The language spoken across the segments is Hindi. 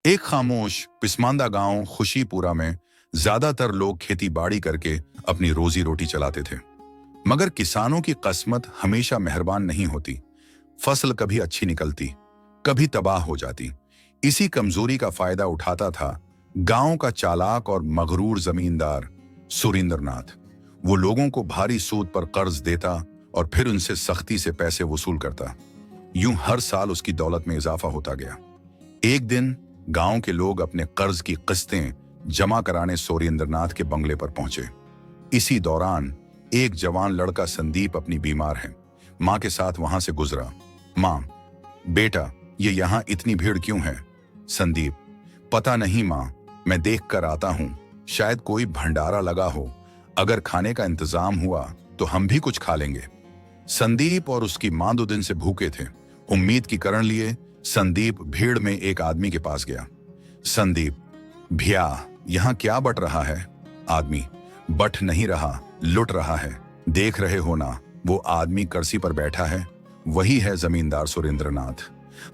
एक खामोश पिस्मांदा गांव खुशीपुरा में ज्यादातर लोग खेती बाड़ी करके अपनी रोजी रोटी चलाते थे। मगर किसानों की किस्मत हमेशा मेहरबान नहीं होती। फसल कभी अच्छी निकलती, कभी तबाह हो जाती। इसी कमजोरी का फायदा उठाता था गांव का चालाक और मगरूर जमींदार सुरेंद्र नाथ। वो लोगों को भारी सूद पर कर्ज देता और फिर उनसे सख्ती से पैसे वसूल करता। यूं हर साल उसकी दौलत में इजाफा होता गया। एक दिन गांव के लोग अपने कर्ज की किस्तें जमा कराने सुरेंद्र नाथ के बंगले पर पहुंचे। इसी दौरान एक जवान लड़का संदीप अपनी बीमार है मां के साथ वहां से गुजरा। मां, बेटा, ये यहां इतनी भीड़ क्यों है? संदीप, पता नहीं मां, मैं देख कर आता हूं, शायद कोई भंडारा लगा हो। अगर खाने का इंतजाम हुआ तो हम भी कुछ खा लेंगे। संदीप और उसकी मां 2 दिन से भूखे थे। उम्मीद की करण लिए संदीप भीड़ में एक आदमी के पास गया। संदीप, भैया, यहां क्या बट रहा है? आदमी, बट नहीं रहा, लुट रहा है। देख रहे हो ना, वो आदमी कुर्सी पर बैठा है, वही है जमींदार सुरेंद्र नाथ।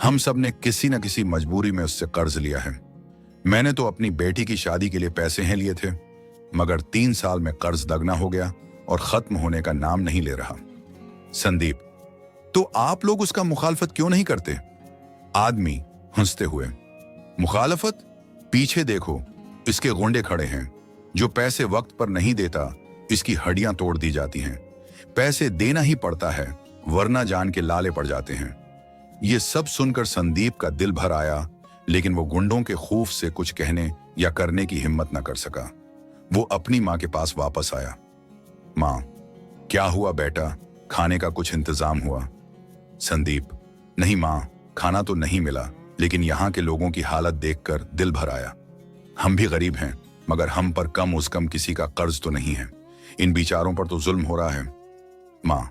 हम सब ने किसी न किसी मजबूरी में उससे कर्ज लिया है। मैंने तो अपनी बेटी की शादी के लिए पैसे हैं लिए थे, मगर 3 साल में कर्ज दगना हो गया और खत्म होने का नाम नहीं ले रहा। संदीप, तो आप लोग उसका मुखालफत क्यों नहीं करते? आदमी हंसते हुए, मुखालफत? पीछे देखो, इसके गुंडे खड़े हैं। जो पैसे वक्त पर नहीं देता, इसकी हड्डियां तोड़ दी जाती हैं। पैसे देना ही पड़ता है, वरना जान के लाले पड़ जाते हैं। ये सब सुनकर संदीप का दिल भर आया, लेकिन वो गुंडों के खौफ से कुछ कहने या करने की हिम्मत न कर सका। वो अपनी मां के पास वापस आया। मां, क्या हुआ बेटा? खाने का कुछ इंतजाम हुआ? संदीप, नहीं मां, खाना तो नहीं मिला, लेकिन यहाँ के लोगों की हालत देखकर दिल भर आया। हम भी गरीब हैं, मगर हम पर कम उस कम किसी का कर्ज तो नहीं है। इन बेचारों पर तो जुल्म हो रहा है। मां,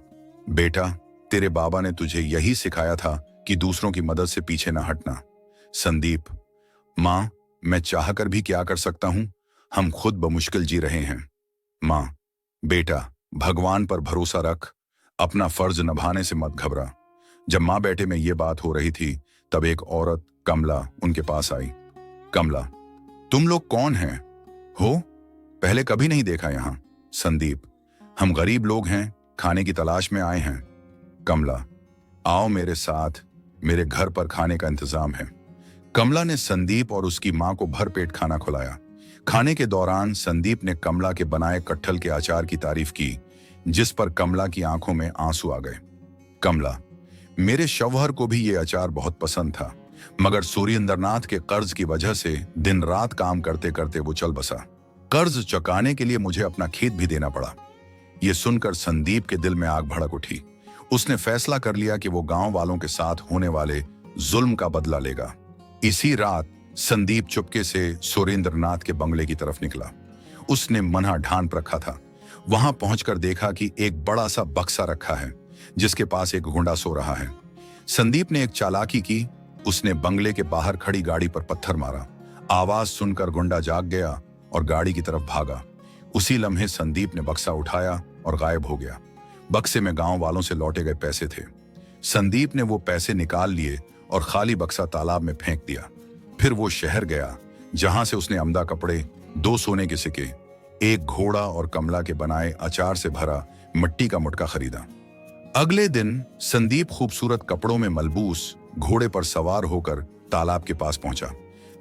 बेटा, तेरे बाबा ने तुझे यही सिखाया था कि दूसरों की मदद से पीछे ना हटना। संदीप, मां, मैं चाहकर भी क्या कर सकता हूं? हम खुद बमुश्किल जी रहे हैं। मां, बेटा, भगवान पर भरोसा रख, अपना फर्ज निभाने से मत घबरा। जब मां बेटे में ये बात हो रही थी, तब एक औरत कमला उनके पास आई। कमला, तुम लोग कौन हैं? हो, पहले कभी नहीं देखा यहां। संदीप, हम गरीब लोग हैं, खाने की तलाश में आए हैं। कमला, आओ मेरे साथ, मेरे घर पर खाने का इंतजाम है। कमला ने संदीप और उसकी मां को भरपेट खाना खिलाया। खाने के दौरान संदीप ने कमला के बनाए कटहल के अचार की तारीफ की, जिस पर कमला की आंखों में आंसू आ गए। कमला, मेरे शौहर को भी ये अचार बहुत पसंद था, मगर सुरेंद्र नाथ के कर्ज की वजह से दिन रात काम करते करते वो चल बसा। कर्ज चुकाने के लिए मुझे अपना खेत भी देना पड़ा। ये सुनकर संदीप के दिल में आग भड़क उठी। उसने फैसला कर लिया कि वो गांव वालों के साथ होने वाले जुल्म का बदला लेगा। इसी रात संदीप चुपके से सुरेंद्र नाथ के बंगले की तरफ निकला। उसने मना ढान रखा था। वहां पहुंचकर देखा कि एक बड़ा सा बक्सा रखा है, जिसके पास एक गुंडा सो रहा है। संदीप ने एक चालाकी की। उसने बंगले के बाहर खड़ी गाड़ी पर पत्थर मारा। आवाज सुनकर गुंडा जाग गया और गाड़ी की तरफ भागा। उसी लम्हे संदीप ने बक्सा उठाया और गायब हो गया। बक्से में गांव वालों से लौटे गए पैसे थे। संदीप ने वो पैसे निकाल लिए और खाली बक्सा तालाब में फेंक दिया। फिर वो शहर गया, जहां से उसने अमदा कपड़े, 2 सोने के सिक्के, एक घोड़ा और कमला के बनाए अचार से भरा मिट्टी का मटका खरीदा। अगले दिन संदीप खूबसूरत कपड़ों में मलबूस घोड़े पर सवार होकर तालाब के पास पहुंचा,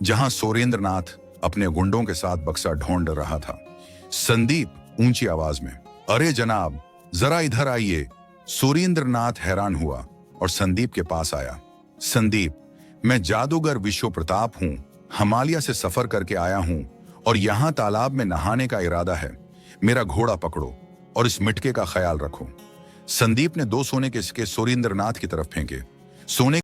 जहां सुरेंद्र नाथ अपने गुंडों के साथ बक्सा ढूंढ रहा था। संदीप ऊंची आवाज में, अरे जनाब, जरा इधर आइए। सुरेंद्र नाथ हैरान हुआ और संदीप के पास आया। संदीप, मैं जादूगर विश्व प्रताप हूं, हिमालय से सफर करके आया हूं और यहां तालाब में नहाने का इरादा है। मेरा घोड़ा पकड़ो और इस मिटके का ख्याल रखो। संदीप ने 2 सोने के सिक्के सुरेंद्र नाथ की तरफ फेंके। सोने